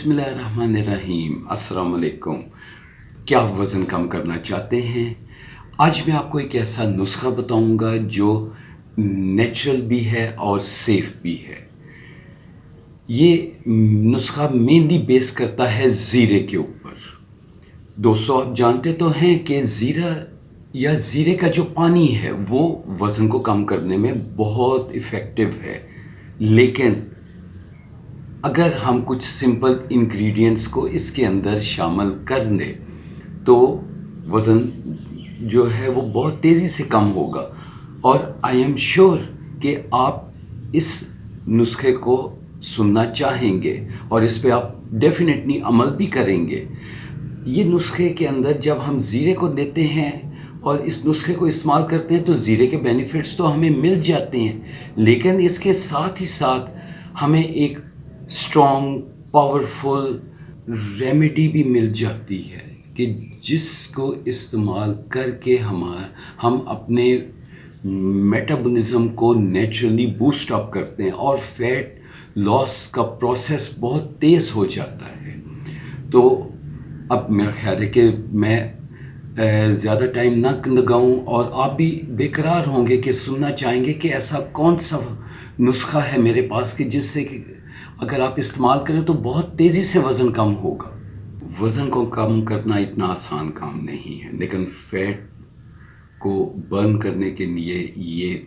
بسم اللہ الرحمن الرحیم، السلام علیکم۔ کیا آپ وزن کم کرنا چاہتے ہیں؟ آج میں آپ کو ایک ایسا نسخہ بتاؤں گا جو نیچرل بھی ہے اور سیف بھی ہے۔ یہ نسخہ مینلی بیس کرتا ہے زیرے کے اوپر۔ دوستو، آپ جانتے تو ہیں کہ زیرہ یا زیرے کا جو پانی ہے وہ وزن کو کم کرنے میں بہت ایفیکٹو ہے، لیکن اگر ہم کچھ سمپل انگریڈینٹس کو اس کے اندر شامل کر دیں تو وزن جو ہے وہ بہت تیزی سے کم ہوگا، اور آئی ایم شیور کہ آپ اس نسخے کو سننا چاہیں گے اور اس پہ آپ ڈیفینیٹلی عمل بھی کریں گے۔ یہ نسخے کے اندر جب ہم زیرے کو دیتے ہیں اور اس نسخے کو استعمال کرتے ہیں تو زیرے کے بینیفٹس تو ہمیں مل جاتے ہیں، لیکن اس کے ساتھ ہی ساتھ ہمیں ایک اسٹرانگ پاورفل ریمیڈی بھی مل جاتی ہے کہ جس کو استعمال کر کے ہم اپنے میٹابولزم کو نیچرلی بوسٹ اپ کرتے ہیں اور فیٹ لاس کا پروسیس بہت تیز ہو جاتا ہے۔ تو اب میرا خیال ہے کہ میں زیادہ ٹائم نہ لگاؤں، اور آپ بھی بے قرار ہوں گے کہ سننا چاہیں گے کہ ایسا کون سا نسخہ ہے میرے پاس کہ جس سے کہ اگر آپ استعمال کریں تو بہت تیزی سے وزن کم ہوگا۔ وزن کو کم کرنا اتنا آسان کام نہیں ہے، لیکن فیٹ کو برن کرنے کے لیے یہ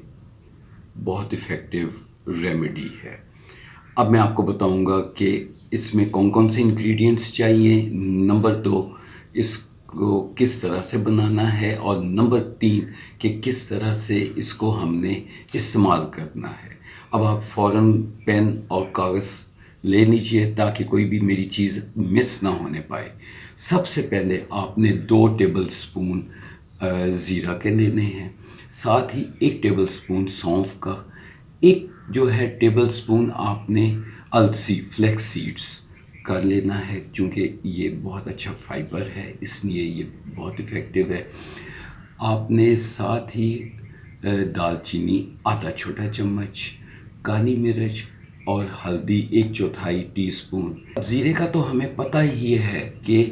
بہت ایفیکٹو ریمیڈی ہے۔ اب میں آپ کو بتاؤں گا کہ اس میں کون کون سے انگریڈینٹس چاہیے، نمبر 2 اس کو کس طرح سے بنانا ہے، اور نمبر 3 کہ کس طرح سے اس کو ہم نے استعمال کرنا ہے۔ اب آپ فوراً پین اور کاغذ لے لیجئے تاکہ کوئی بھی میری چیز مس نہ ہونے پائے۔ سب سے پہلے آپ نے 2 ٹیبل سپون زیرہ کے لینے ہیں، ساتھ ہی 1 ٹیبل سپون سونف کا، 1 جو ہے ٹیبل سپون آپ نے السی فلیکس سیڈز کا لینا ہے، چونکہ یہ بہت اچھا فائبر ہے اس لیے یہ بہت ایفیکٹو ہے۔ آپ نے ساتھ ہی دال چینی آدھا چھوٹا چمچ، کالی مرچ اور ہلدی 1/4 ٹی سپون۔ زیرے کا تو ہمیں پتہ ہی ہے کہ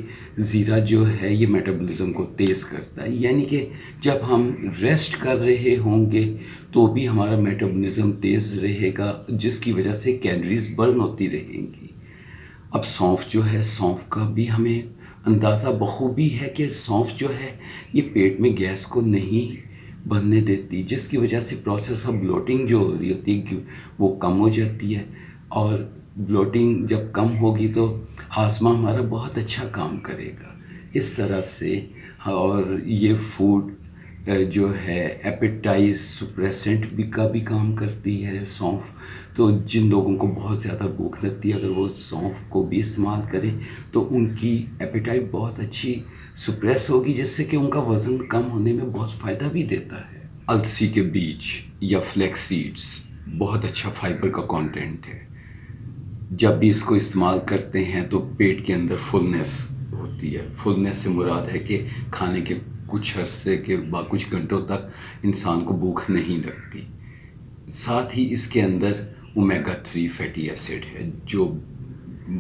زیرہ جو ہے یہ میٹابولزم کو تیز کرتا ہے، یعنی کہ جب ہم ریسٹ کر رہے ہوں گے تو بھی ہمارا میٹابولزم تیز رہے گا، جس کی وجہ سے کیلریز برن ہوتی رہیں گی۔ اب سونف جو ہے، سونف کا بھی ہمیں اندازہ بخوبی ہے کہ سونف جو ہے یہ پیٹ میں گیس کو نہیں بننے دیتی، جس کی وجہ سے پروسیس آف بلوٹنگ جو ہو رہی ہوتی ہے وہ کم ہو جاتی ہے، اور بلوٹنگ جب کم ہوگی تو ہاضمہ ہمارا بہت اچھا کام کرے گا اس طرح سے۔ اور یہ فوڈ جو ہے ایپیٹائز سپریسنٹ کا بھی کام کرتی ہے سونف، تو جن لوگوں کو بہت زیادہ بھوک لگتی ہے اگر وہ سونف کو بھی استعمال کریں تو ان کی ایپیٹائٹ بہت اچھی سپریس ہوگی، جس سے کہ ان کا وزن کم ہونے میں بہت فائدہ بھی دیتا ہے۔ السی کے بیج یا فلیکس سیڈز بہت اچھا فائبر کا کانٹینٹ ہے، جب بھی اس کو استعمال کرتے ہیں تو پیٹ کے اندر فلنس ہوتی ہے۔ فلنس سے مراد ہے کہ کھانے کے کچھ عرصے کے بعد کچھ گھنٹوں تک انسان کو بھوک نہیں لگتی۔ ساتھ ہی اس کے اندر اومیگا 3 فیٹی ایسڈ ہے جو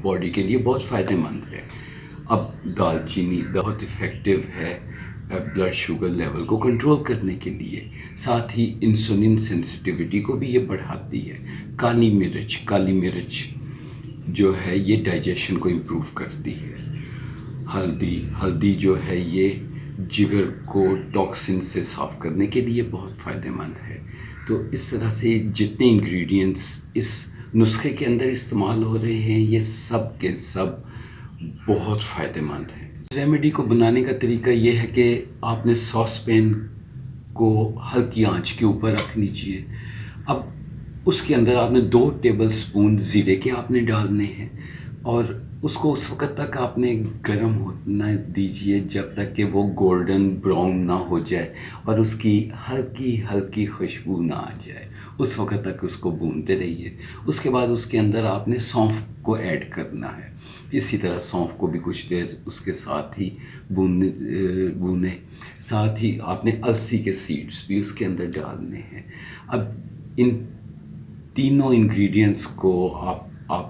باڈی کے لیے بہت فائدہ مند ہے۔ اب دال چینی بہت ایفیکٹو ہے بلڈ شوگر لیول کو کنٹرول کرنے کے لیے، ساتھ ہی انسولین سینسٹیوٹی کو بھی یہ بڑھاتی ہے۔ کالی مرچ جو ہے یہ ڈائجیشن کو امپروو کرتی ہے۔ ہلدی جو ہے یہ جگر کو ٹاکسن سے صاف کرنے کے لیے بہت فائدہ مند ہے۔ تو اس طرح سے جتنے انگریڈینٹس اس نسخے کے اندر استعمال ہو رہے ہیں یہ سب کے سب بہت فائدہ مند ہیں۔ اس ریمیڈی کو بنانے کا طریقہ یہ ہے کہ آپ نے ساس پین کو ہلکی آنچ کے اوپر رکھ لیجئے۔ اب اس کے اندر آپ نے 2 ٹیبل سپون زیرے کے آپ نے ڈالنے ہیں، اور اس کو اس وقت تک آپ نے گرم ہونا دیجئے جب تک کہ وہ گولڈن براؤن نہ ہو جائے اور اس کی ہلکی خوشبو نہ آ جائے، اس وقت تک اس کو بھونتے رہیے۔ اس کے بعد اس کے اندر آپ نے سونف کو ایڈ کرنا ہے، اسی طرح سونف کو بھی کچھ دیر اس کے ساتھ ہی بھونے، ساتھ ہی آپ نے السی کے سیڈز بھی اس کے اندر ڈالنے ہیں۔ اب ان تینوں انگریڈینٹس کو آپ